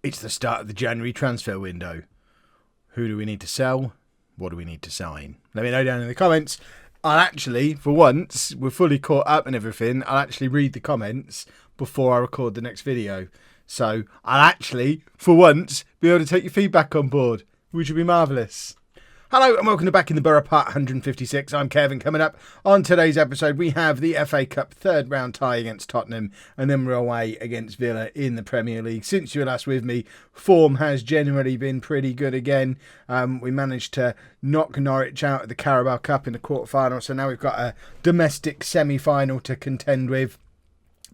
It's the start of the January transfer window. Who do we need to sell? What do we need to sign? Let me know down in the comments. I'll actually, for once, we're fully caught up and everything. I'll actually read the comments before I record the next video. So I'll actually, for once, be able to take your feedback on board, which would be marvellous. Hello and welcome to Backing the Boro part 156. I'm Kevin. Coming up on today's episode, we have the FA Cup third round tie against Tottenham, and then we're away against Villa in the Premier League. Since you were last with me, form has generally been pretty good again. We managed to knock Norwich out of the Carabao Cup in the quarter-final, so now we've got a domestic semi-final to contend with,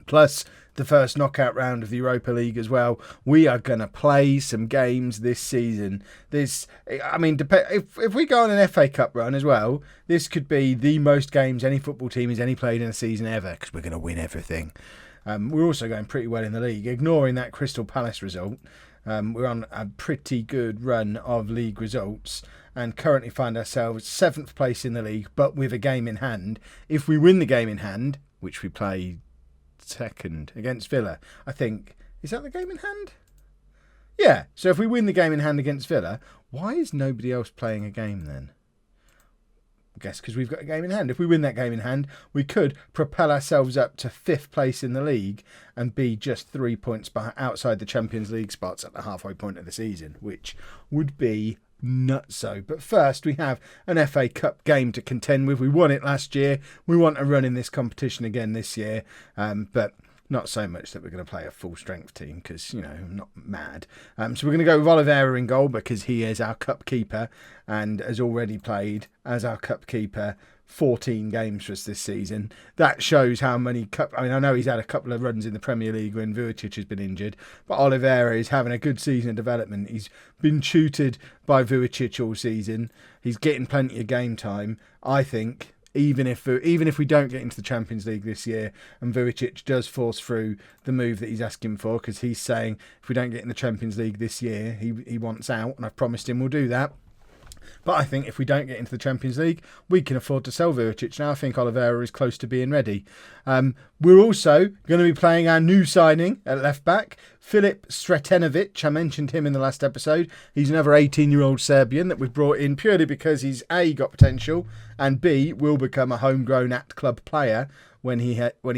plus the first knockout round of the Europa League as well. We are going to play some games this season. If we go on an FA Cup run as well, this could be the most games any football team has played in a season ever, because we're going to win everything. We're also going pretty well in the league, ignoring that Crystal Palace result. We're on a pretty good run of league results and currently find ourselves 7th place in the league, but with a game in hand. If we win the game in hand, which we play second against Villa, I think, is that the game in hand? Yeah, so if we win the game in hand against Villa, why is nobody else playing a game then? I guess because we've got a game in hand. If we win that game in hand, we could propel ourselves up to 5th place in the league and be just 3 points outside the Champions League spots at the halfway point of the season, which would be nutso. But first, we have an FA Cup game to contend with. We won it last year. We want to run in this competition again this year, but not so much that we're going to play a full-strength team because, I'm not mad. So we're going to go with Oliveira in goal because he is our cup keeper and has already played as our cup keeper 14 games for us this season. That shows how many I know he's had a couple of runs in the Premier League when Vucic has been injured, but Oliveira is having a good season of development. He's been tutored by Vucic all season. He's getting plenty of game time. I think even if we don't get into the Champions League this year and Vucic does force through the move that he's asking for, because he's saying if we don't get in the Champions League this year, he wants out, and I've promised him we'll do that. But I think if we don't get into the Champions League, we can afford to sell Vucic. Now I think Oliveira is close to being ready. We're also going to be playing our new signing at left back, Filip Sretenovic. I mentioned him in the last episode. He's another 18-year-old Serbian that we've brought in purely because he's A, got potential, and B, will become a homegrown at-club player when he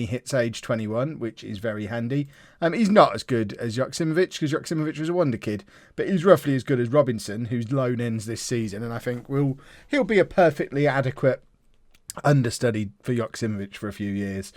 hits age 21, which is very handy. He's not as good as Joksimovic, because Joksimovic was a wonder kid, but he's roughly as good as Robinson, whose loan ends this season, and I think he'll be a perfectly adequate understudy for Joksimovic for a few years,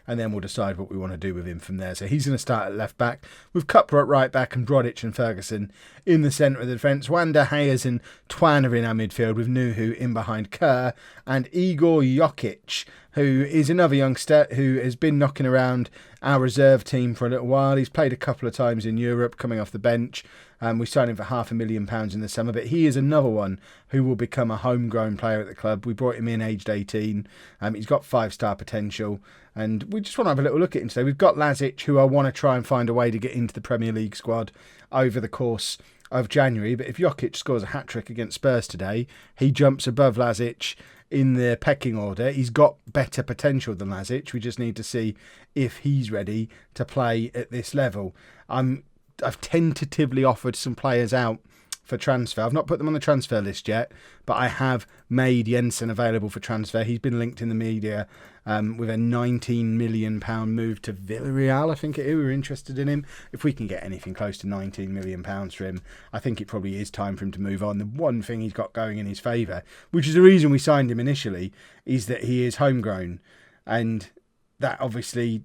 and then we'll decide what we want to do with him from there. So he's going to start at left back with Cupra at right back and Brodic and Ferguson in the centre of the defence. Wanda, Hayes and Twan are in our midfield with Nuhu in behind Kerr and Igor Jokic, who is another youngster who has been knocking around our reserve team for a little while. He's played a couple of times in Europe coming off the bench. We signed him for £500,000 in the summer, but he is another one who will become a homegrown player at the club. We brought him in aged 18. He's got 5-star potential, and we just want to have a little look at him today. We've got Lazic, who I want to try and find a way to get into the Premier League squad over the course of January, but if Jokic scores a hat-trick against Spurs today, he jumps above Lazic in the pecking order. He's got better potential than Lazic. We just need to see if he's ready to play at this level. I've tentatively offered some players out for transfer. I've not put them on the transfer list yet, but I have made Jensen available for transfer. He's been linked in the media with a £19 million move to Villarreal, I think it is. We're interested in him. If we can get anything close to £19 million for him, I think it probably is time for him to move on. The one thing he's got going in his favour, which is the reason we signed him initially, is that he is homegrown, and that obviously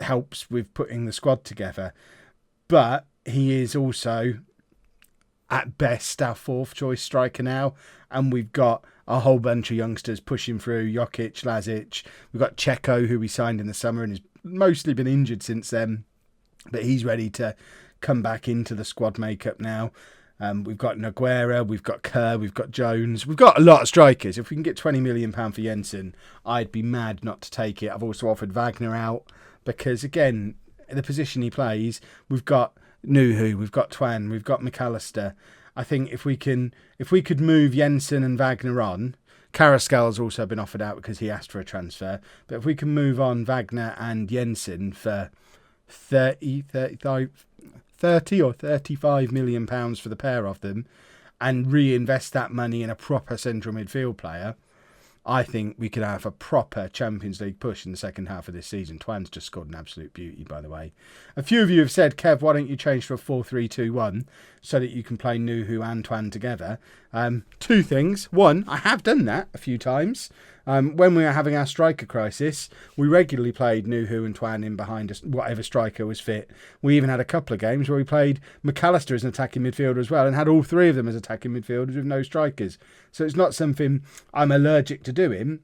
helps with putting the squad together. But he is also, at best, our 4th choice striker now, and we've got a whole bunch of youngsters pushing through. Jokic, Lazic, we've got Checo, who we signed in the summer and has mostly been injured since then, but he's ready to come back into the squad makeup now. We've got Nogueira, we've got Kerr, we've got Jones. We've got a lot of strikers. If we can get £20 million for Jensen, I'd be mad not to take it. I've also offered Wagner out because, again, the position he plays, we've got Nuhu, we've got Twan, we've got McAllister. I think if we could move Jensen and Wagner on, Carrascal's also been offered out because he asked for a transfer, but if we can move on Wagner and Jensen for 35 30 or 35 million pounds for the pair of them and reinvest that money in a proper central midfield player, I think we could have a proper Champions League push in the second half of this season. Twan's just scored an absolute beauty, by the way. A few of you have said, Kev, why don't you change to a 4-3-2-1 so that you can play Nuhu and Twan together? Two things. One, I have done that a few times. When we were having our striker crisis, we regularly played Nuhu and Twan in behind us, whatever striker was fit. We even had a couple of games where we played McAllister as an attacking midfielder as well and had all three of them as attacking midfielders with no strikers. So it's not something I'm allergic to doing,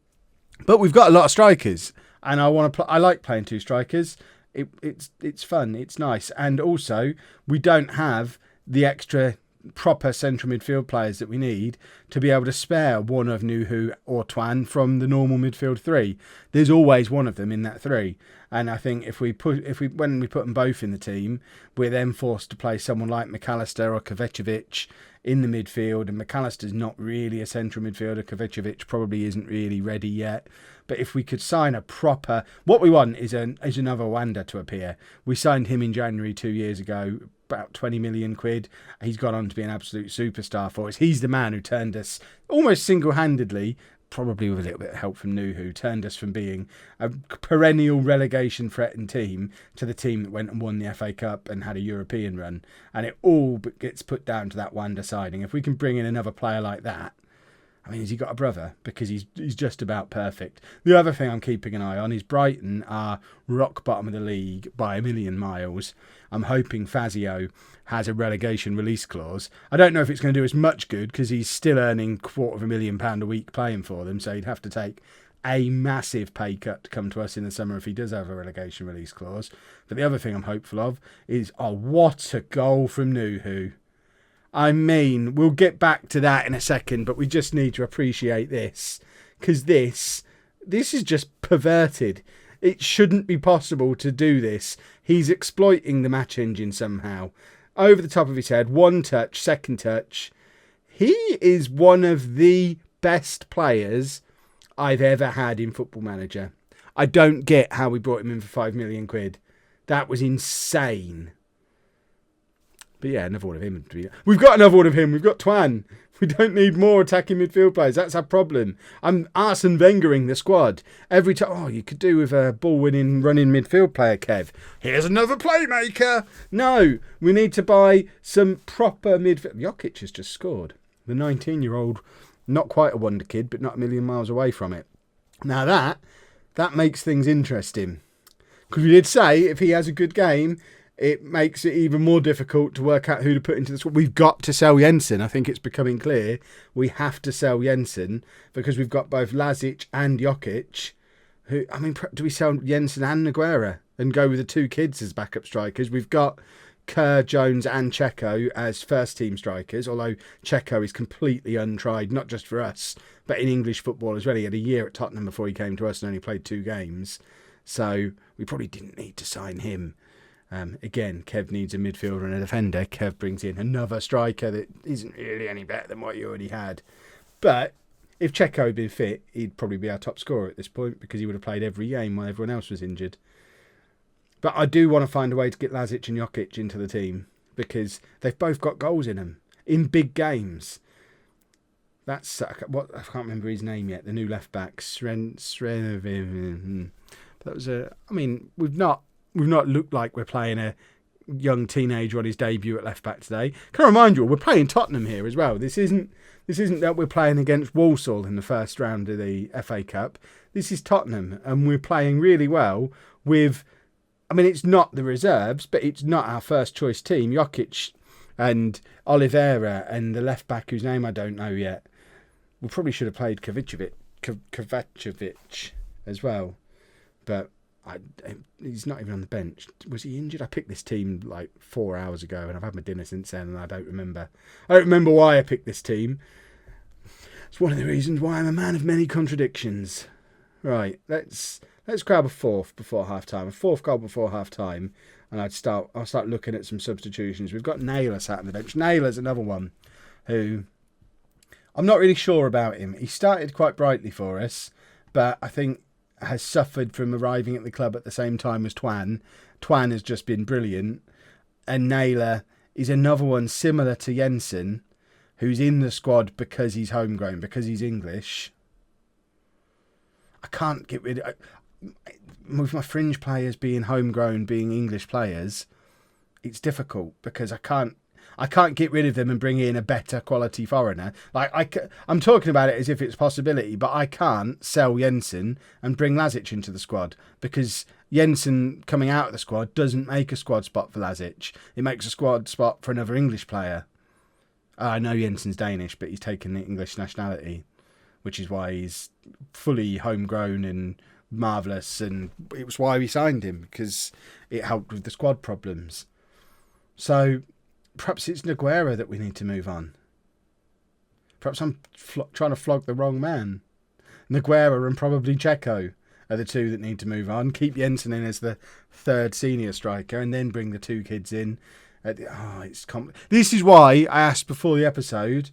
but we've got a lot of strikers and I like playing two strikers. It's fun, it's nice, and also we don't have the extra proper central midfield players that we need to be able to spare one of Nuhu or Twan from the normal midfield three. There's always one of them in that three, and I think when we put them both in the team, we're then forced to play someone like McAllister or Kovacevic in the midfield, and McAllister's not really a central midfielder. Kovacevic probably isn't really ready yet. But if we could sign a proper... What we want is another Wanda to appear. We signed him in January 2 years ago, about 20 million quid. He's gone on to be an absolute superstar for us. He's the man who turned us almost single-handedly, probably with a little bit of help from Nuhu, turned us from being a perennial relegation threatened team to the team that went and won the FA Cup and had a European run. And it all gets put down to that Wanda signing. If we can bring in another player like that, I mean, has he got a brother? Because he's just about perfect. The other thing I'm keeping an eye on is Brighton are rock bottom of the league by a million miles. I'm hoping Fazio has a relegation release clause. I don't know if it's going to do as much good because he's still earning £250,000 a week playing for them, so he'd have to take a massive pay cut to come to us in the summer if he does have a relegation release clause. But the other thing I'm hopeful of is, what a goal from Nuhu. I mean, we'll get back to that in a second, but we just need to appreciate this, because this is just perverted. It shouldn't be possible to do this. He's exploiting the match engine somehow. Over the top of his head, one touch, second touch. He is one of the best players I've ever had in Football Manager. I don't get how we brought him in for 5 million quid. That was insane. But yeah, another one of him. We've got another one of him. We've got Twan. We don't need more attacking midfield players. That's our problem. I'm Arsene Wengering the squad. Every time, you could do with a ball-winning, running midfield player, Kev. Here's another playmaker. No, we need to buy some proper midfield. Jokic has just scored. The 19-year-old, not quite a wonder kid, but not a million miles away from it. Now that makes things interesting. Because we did say, if he has a good game, it makes it even more difficult to work out who to put into the squad. We've got to sell Jensen. I think it's becoming clear. We have to sell Jensen because we've got both Lazic and Jokic. Do we sell Jensen and Nogueira and go with the two kids as backup strikers? We've got Kerr, Jones and Checo as first team strikers, although Checo is completely untried, not just for us, but in English football as well. He had a year at Tottenham before he came to us and only played 2 games. So we probably didn't need to sign him. Again, Kev needs a midfielder and a defender. Kev brings in another striker that isn't really any better than what you already had. But if Checo had been fit, he'd probably be our top scorer at this point because he would have played every game while everyone else was injured. But I do want to find a way to get Lazic and Jokic into the team because they've both got goals in them in big games. That's what I can't remember his name yet. The new left back, Srenovin. That was we've not looked like we're playing a young teenager on his debut at left back today. Can I remind you, we're playing Tottenham here as well. This isn't that we're playing against Walsall in the first round of the FA Cup. This is Tottenham, and we're playing really well with. It's not the reserves, but it's not our first choice team. Jokic and Oliveira and the left back whose name I don't know yet. We probably should have played Kovacevic as well, but. He's not even on the bench. Was he injured? I picked this team like 4 hours ago and I've had my dinner since then and I don't remember. I don't remember why I picked this team. It's one of the reasons why I'm a man of many contradictions. Right, let's grab a fourth before half time. A fourth goal before half time, and I'll start looking at some substitutions. We've got Naylor sat on the bench. Naylor's another one who I'm not really sure about him. He started quite brightly for us, but I think has suffered from arriving at the club at the same time as Twan. Twan has just been brilliant. and Naylor is another one similar to Jensen, who's in the squad because he's homegrown, because he's English. I can't get rid of... With my fringe players being homegrown, being English players, it's difficult because I can't get rid of them and bring in a better quality foreigner. Like I'm talking about it as if it's a possibility, but I can't sell Jensen and bring Lazic into the squad because Jensen coming out of the squad doesn't make a squad spot for Lazic. It makes a squad spot for another English player. I know Jensen's Danish, but he's taken the English nationality, which is why he's fully homegrown and marvellous, and it was why we signed him, because it helped with the squad problems. So perhaps it's Nogueira that we need to move on. Perhaps I'm trying to flog the wrong man. Nogueira and probably Checo are the two that need to move on. Keep Jensen in as the third senior striker and then bring the two kids in. This is why I asked before the episode,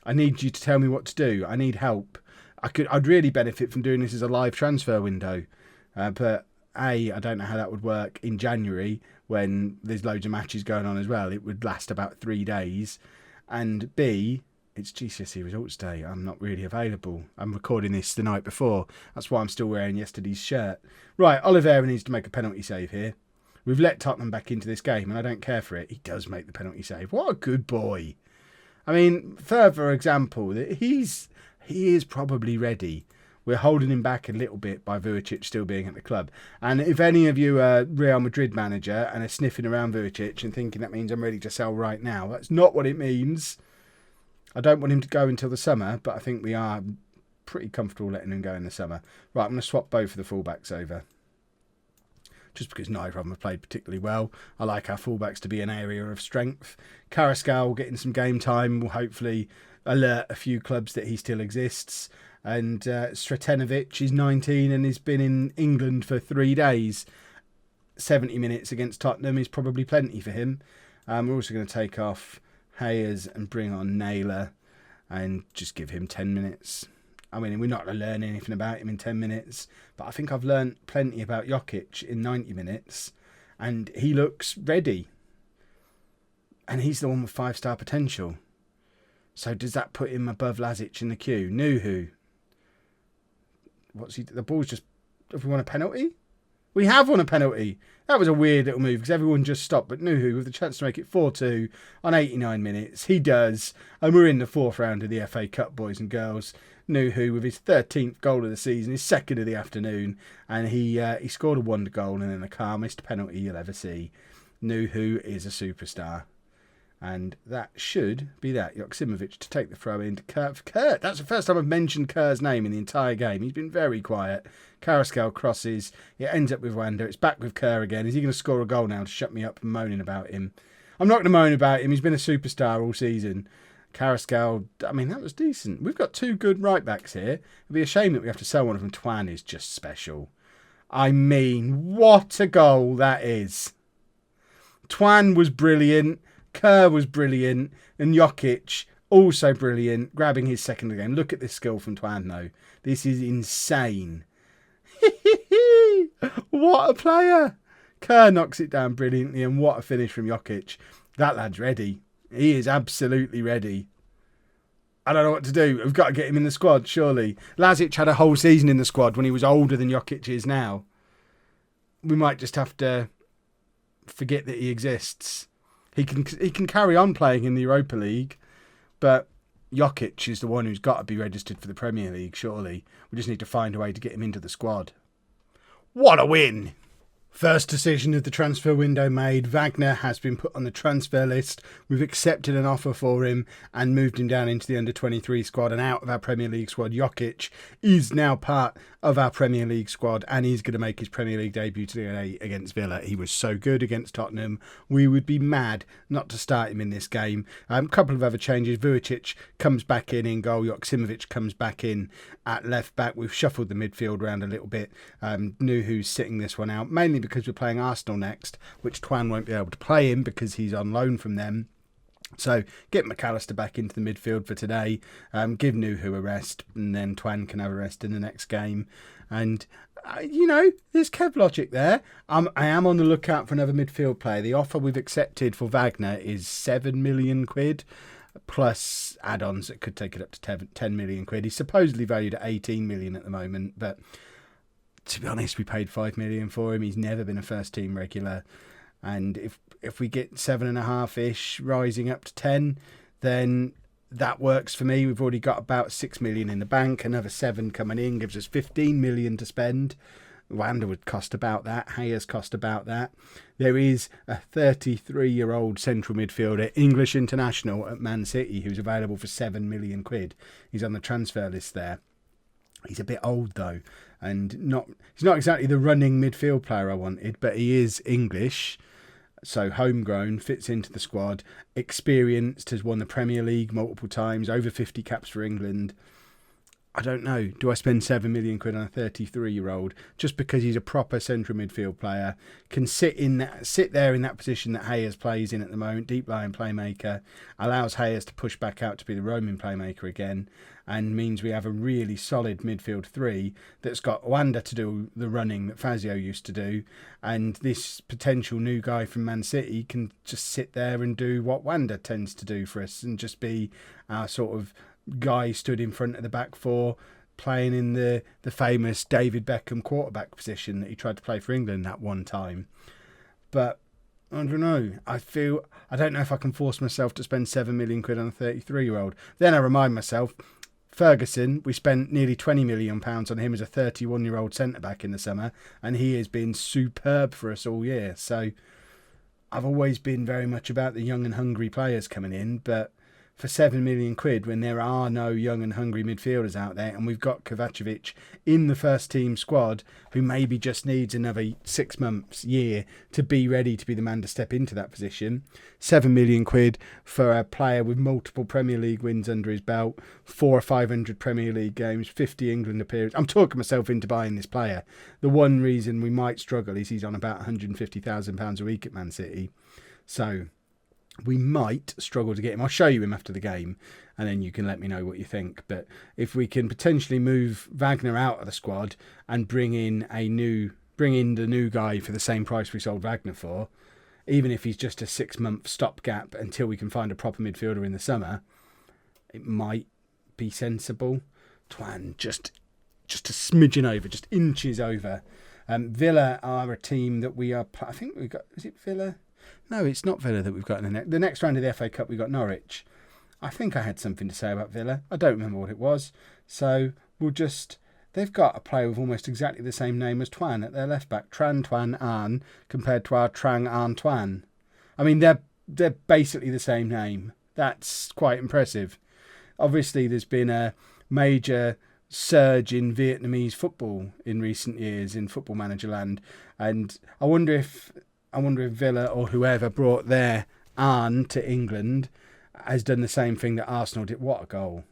I need you to tell me what to do. I need help. I'd really benefit from doing this as a live transfer window. But A, I don't know how that would work in January when there's loads of matches going on as well. It would last about 3 days. And B, it's GCSE results day. I'm not really available. I'm recording this the night before. That's why I'm still wearing yesterday's shirt. Right, Oliveira needs to make a penalty save here. We've let Tottenham back into this game and I don't care for it. He does make the penalty save. What a good boy. I mean, further example, that he is probably ready. We're holding him back a little bit by Vujicic still being at the club. And if any of you are Real Madrid manager and are sniffing around Vujicic and thinking that means I'm ready to sell right now, that's not what it means. I don't want him to go until the summer, but I think we are pretty comfortable letting him go in the summer. Right, I'm going to swap both of the fullbacks over. Just because neither of them have played particularly well. I like our fullbacks to be an area of strength. Carrascal getting some game time will hopefully alert a few clubs that he still exists. And Sretenovic is 19 and has been in England for 3 days. 70 minutes against Tottenham is probably plenty for him. We're also going to take off Hayes and bring on Naylor and just give him 10 minutes. I mean, we're not going to learn anything about him in 10 minutes, but I think I've learned plenty about Jokic in 90 minutes, and he looks ready. And he's the one with 5-star potential. So does that put him above Lazic in the queue? Nuhu. The ball's just... Have we won a penalty? We have won a penalty. That was a weird little move because everyone just stopped. But Nuhu, with the chance to make it 4-2 on 89 minutes, he does. And we're in the 4th round of the FA Cup, boys and girls. Nuhu with his 13th goal of the season, his 2nd of the afternoon. And he scored a wonder goal and then the calmest penalty you'll ever see. Nuhu is a superstar. And that should be that. Joksimovic to take the throw in to Kurt. That's the first time I've mentioned Kerr's name in the entire game. He's been very quiet. Carrascal crosses. It ends up with Wanda. It's back with Kerr again. Is he going to score a goal now to shut me up from moaning about him? I'm not going to moan about him. He's been a superstar all season. Carrascal, I mean, that was decent. We've got 2 good right backs here. It'd be a shame that we have to sell one of them. Twan is just special. I mean, what a goal that is. Twan was brilliant. Kerr was brilliant, and Jokic also brilliant, grabbing his 2nd again. Look at this skill from Twan, though. This is insane. What a player. Kerr knocks it down brilliantly, and what a finish from Jokic. That lad's ready. He is absolutely ready. I don't know what to do. We've got to get him in the squad, surely. Lazic had a whole season in the squad when he was older than Jokic is now. We might just have to forget that he exists. He can carry on playing in the Europa League, but Jokic is the one who's got to be registered for the Premier League, surely. We just need to find a way to get him into the squad. What a win! First decision of the transfer window made. Wagner has been put on the transfer list. We've accepted an offer for him and moved him down into the under-23 squad and out of our Premier League squad. Jokic is now part of our Premier League squad and he's going to make his Premier League debut today against Villa. He was so good against Tottenham. We would be mad not to start him in this game. A couple of other changes. Vujicic comes back in goal. Joksimovic comes back in at left back. We've shuffled the midfield around a little bit. Nuhu's sitting this one out, mainly because we're playing Arsenal next, which Twan won't be able to play in because he's on loan from them. So get McAllister back into the midfield for today, give Nuhu a rest, and then Twan can have a rest in the next game. And, there's Kev logic there. I am on the lookout for another midfield player. The offer we've accepted for Wagner is 7 million quid, plus add-ons that could take it up to 10 million quid. He's supposedly valued at 18 million at the moment, but to be honest, we paid 5 million for him. He's never been a first-team regular. And if we get 7.5-ish rising up to 10, then that works for me. We've already got about 6 million in the bank. Another 7 coming in gives us 15 million to spend. Wander would cost about that. Hayes cost about that. There is a 33-year-old central midfielder, English international at Man City, who's available for 7 million quid. He's on the transfer list there. He's a bit old though, and he's not exactly the running midfield player I wanted, but he is English. So homegrown, fits into the squad, experienced, has won the Premier League multiple times, over 50 caps for England. I don't know. Do I spend 7 million quid on a 33-year-old just because he's a proper central midfield player, can sit there in that position that Hayes plays in at the moment, deep line playmaker, allows Hayes to push back out to be the roaming playmaker again, and means we have a really solid midfield three that's got Wanda to do the running that Fazio used to do, and this potential new guy from Man City can just sit there and do what Wanda tends to do for us and just be our sort of guy stood in front of the back four, playing in the famous David Beckham quarterback position that he tried to play for England that one time. But I don't know. I don't know if I can force myself to spend 7 million quid on a 33-year-old. Then I remind myself, Ferguson, we spent nearly £20 million on him as a 31-year-old centre-back in the summer, and he has been superb for us all year. So I've always been very much about the young and hungry players coming in, but for 7 million quid, when there are no young and hungry midfielders out there, and we've got Kovacevic in the first team squad, who maybe just needs another 6 months, year, to be ready to be the man to step into that position. 7 million quid for a player with multiple Premier League wins under his belt, 400 or 500 Premier League games, 50 England appearances. I'm talking myself into buying this player. The one reason we might struggle is he's on about £150,000 a week at Man City. So we might struggle to get him. I'll show you him after the game, and then you can let me know what you think. But if we can potentially move Wagner out of the squad and bring in the new guy for the same price we sold Wagner for, even if he's just a 6-month stopgap until we can find a proper midfielder in the summer, it might be sensible. Twan just a smidgen over, just inches over. Villa are a team that we are. I think we got. Is it Villa? No, it's not Villa that we've got in the next round of the FA Cup. We got Norwich. I think I had something to say about Villa. I don't remember what it was. So they've got a player with almost exactly the same name as Twan at their left back, Tran Twan An, compared to our Trang An Twan. I mean, they're basically the same name. That's quite impressive. Obviously, there's been a major surge in Vietnamese football in recent years in Football Manager land, and I wonder if Villa or whoever brought their Arn to England has done the same thing that Arsenal did. What a goal.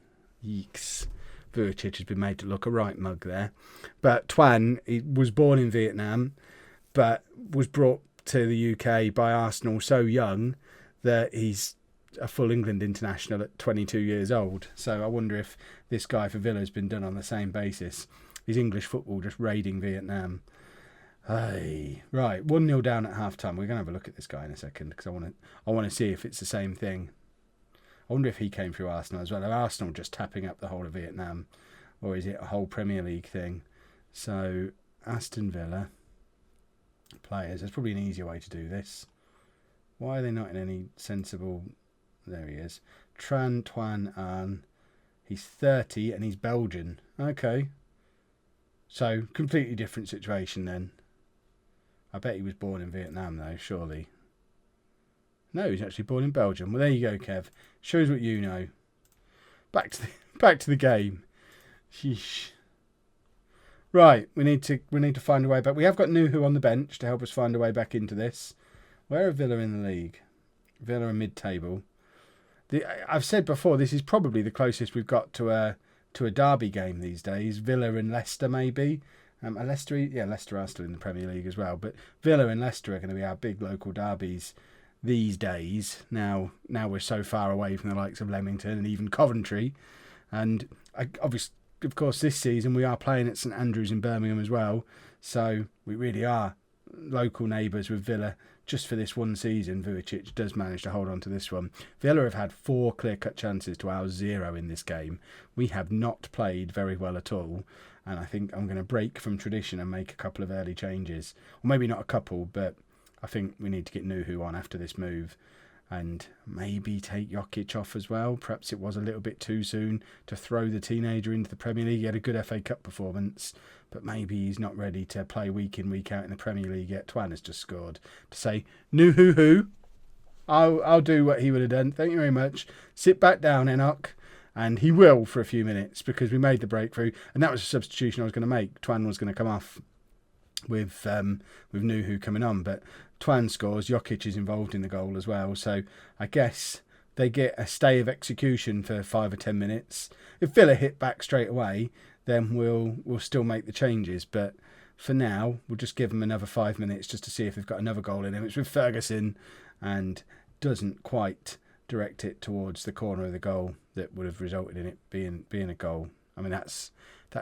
Yeeks. Vucic has been made to look a right mug there. But Twan, he was born in Vietnam, but was brought to the UK by Arsenal so young that he's a full England international at 22 years old. So I wonder if this guy for Villa has been done on the same basis. Is English football just raiding Vietnam? Hey, right, 1-0 down at half time. We're going to have a look at this guy in a second because I want to see if it's the same thing. I wonder if he came through Arsenal as well. Are Arsenal just tapping up the whole of Vietnam, or is it a whole Premier League thing? So Aston Villa players. There's probably an easier way to do this. Why are they not in any sensible? There he is. Tran Twan An. He's 30 and he's Belgian. Okay. So completely different situation then. I bet he was born in Vietnam though, surely. No, he's actually born in Belgium. Well, there you go, Kev. Shows what you know. Back to the game. Sheesh. Right, we need to find a way back. We have got Nuhu on the bench to help us find a way back into this. Where are Villa in the league? Villa are mid-table. I've said before, this is probably the closest we've got to a derby game these days. Villa and Leicester, maybe. Leicester are still in the Premier League as well. But Villa and Leicester are going to be our big local derbies these days. Now we're so far away from the likes of Leamington and even Coventry. And obviously, of course, this season we are playing at St Andrews in Birmingham as well. So we really are local neighbours with Villa just for this one season. Vujicic does manage to hold on to this one. Villa have had 4 clear-cut chances to our 0 in this game. We have not played very well at all. And I think I'm going to break from tradition and make a couple of early changes. Or maybe not a couple, but I think we need to get Nuhu on after this move. And maybe take Jokic off as well. Perhaps it was a little bit too soon to throw the teenager into the Premier League. He had a good FA Cup performance, but maybe he's not ready to play week in, week out in the Premier League yet. Twan has just scored to say, Nuhu, I'll do what he would have done. Thank you very much. Sit back down, Enoch. And he will for a few minutes because we made the breakthrough. And that was a substitution I was going to make. Twan was going to come off with Nuhu coming on, but Twan scores. Jokic is involved in the goal as well, so I guess they get a stay of execution for 5 or 10 minutes. If Villa hit back straight away, then we'll still make the changes, but for now we'll just give them another 5 minutes just to see if they've got another goal in him. It's with Ferguson and doesn't quite direct it towards the corner of the goal that would have resulted in it being a goal. I mean, that's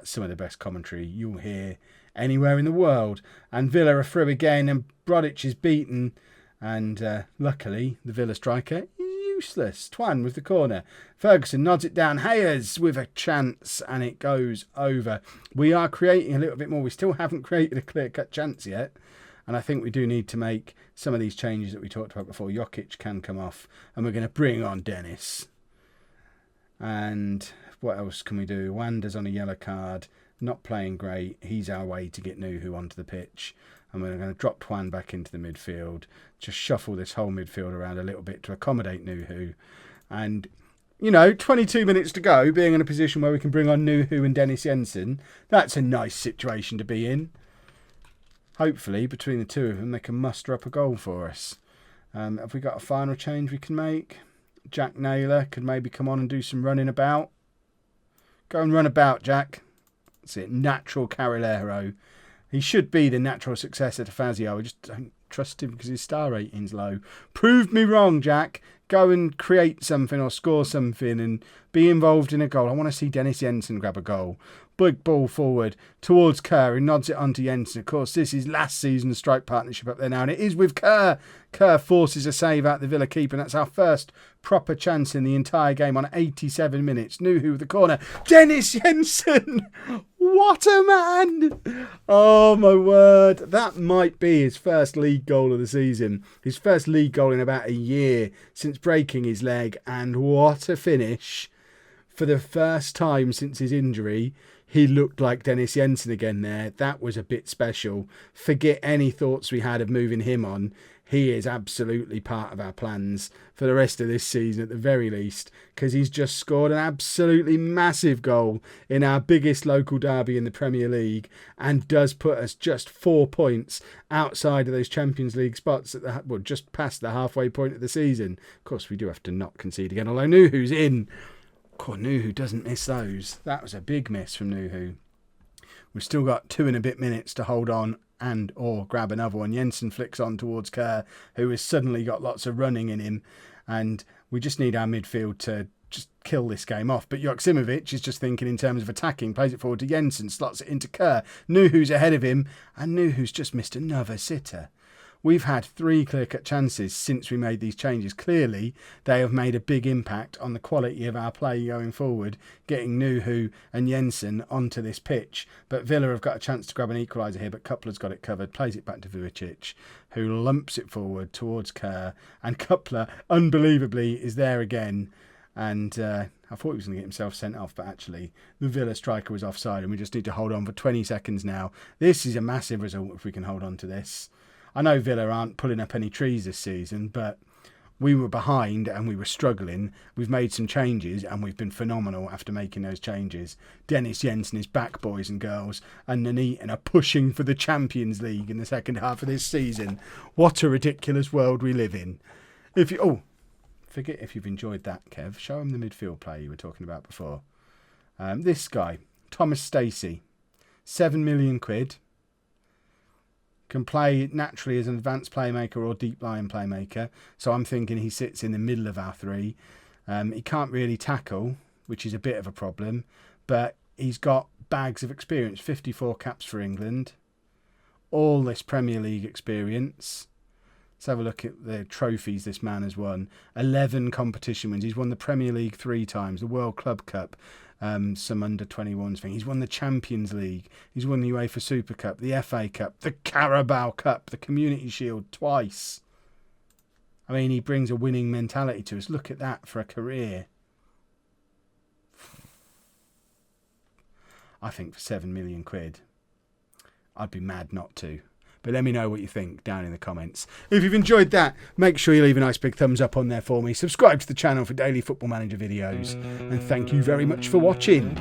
some of the best commentary you'll hear anywhere in the world. And Villa are through again, and Brodic is beaten. And luckily, the Villa striker is useless. Twan with the corner. Ferguson nods it down. Hayes with a chance, and it goes over. We are creating a little bit more. We still haven't created a clear-cut chance yet. And I think we do need to make some of these changes that we talked about before. Jokic can come off, and we're going to bring on Dennis. And what else can we do? Wanda's on a yellow card, not playing great. He's our way to get Nuhu onto the pitch. And we're going to drop Twan back into the midfield, just shuffle this whole midfield around a little bit to accommodate Nuhu. And, 22 minutes to go, being in a position where we can bring on Nuhu and Dennis Jensen, that's a nice situation to be in. Hopefully, between the two of them, they can muster up a goal for us. Have we got a final change we can make? Jack Naylor could maybe come on and do some running about. Go and run about, Jack. That's it. Natural Carrilero. He should be the natural successor to Fazio. I just don't trust him because his star rating's low. Prove me wrong, Jack. Go and create something or score something and be involved in a goal. I want to see Dennis Jensen grab a goal. Big ball forward towards Kerr, who nods it onto Jensen. Of course, this is last season's strike partnership up there now, and it is with Kerr. Kerr forces a save out the Villa keeper, and that's our first proper chance in the entire game on 87 minutes. Nuhu with the corner. Dennis Jensen! What a man! Oh, my word. That might be his first league goal of the season. His first league goal in about a year since breaking his leg, and what a finish. For the first time since his injury, he looked like Dennis Jensen again there. That was a bit special. Forget any thoughts we had of moving him on. He is absolutely part of our plans for the rest of this season at the very least, because he's just scored an absolutely massive goal in our biggest local derby in the Premier League and does put us just 4 points outside of those Champions League spots at just past the halfway point of the season. Of course, we do have to not concede again, although Nuhu's in. Nuhu doesn't miss those. That was a big miss from Nuhu. We've still got 2 and a bit minutes to hold on and or grab another one. Jensen flicks on towards Kerr, who has suddenly got lots of running in him, and we just need our midfield to just kill this game off. But Joksimovic is just thinking in terms of attacking, plays it forward to Jensen, slots it into Kerr. Nuhu's ahead of him, and Nuhu's just missed another sitter. We've had 3 clear-cut chances since we made these changes. Clearly, they have made a big impact on the quality of our play going forward, getting Nuhu and Jensen onto this pitch. But Villa have got a chance to grab an equaliser here, but Coupler's got it covered, plays it back to Vujicic, who lumps it forward towards Kerr. And Coupler, unbelievably, is there again. And I thought he was going to get himself sent off, but actually the Villa striker was offside, and we just need to hold on for 20 seconds now. This is a massive result if we can hold on to this. I know Villa aren't pulling up any trees this season, but we were behind and we were struggling. We've made some changes and we've been phenomenal after making those changes. Dennis Jensen is back, boys and girls, and Nuneaton are pushing for the Champions League in the second half of this season. What a ridiculous world we live in. Forget if you've enjoyed that, Kev. Show him the midfield player you were talking about before. This guy, Thomas Stacey, £7 million. can play naturally as an advanced playmaker or deep line playmaker. So I'm thinking he sits in the middle of our three. He can't really tackle, which is a bit of a problem, but he's got bags of experience, 54 caps for England, all this Premier League experience. Let's have a look at the trophies this man has won. 11 competition wins. He's won the Premier League 3 times, the World Club Cup, some under-21s thing. He's won the Champions League. He's won the UEFA Super Cup, the FA Cup, the Carabao Cup, the Community Shield twice. I mean, he brings a winning mentality to us. Look at that for a career. I think for £7 million, I'd be mad not to. But let me know what you think down in the comments. If you've enjoyed that, make sure you leave a nice big thumbs up on there for me. Subscribe to the channel for daily Football Manager videos. And thank you very much for watching.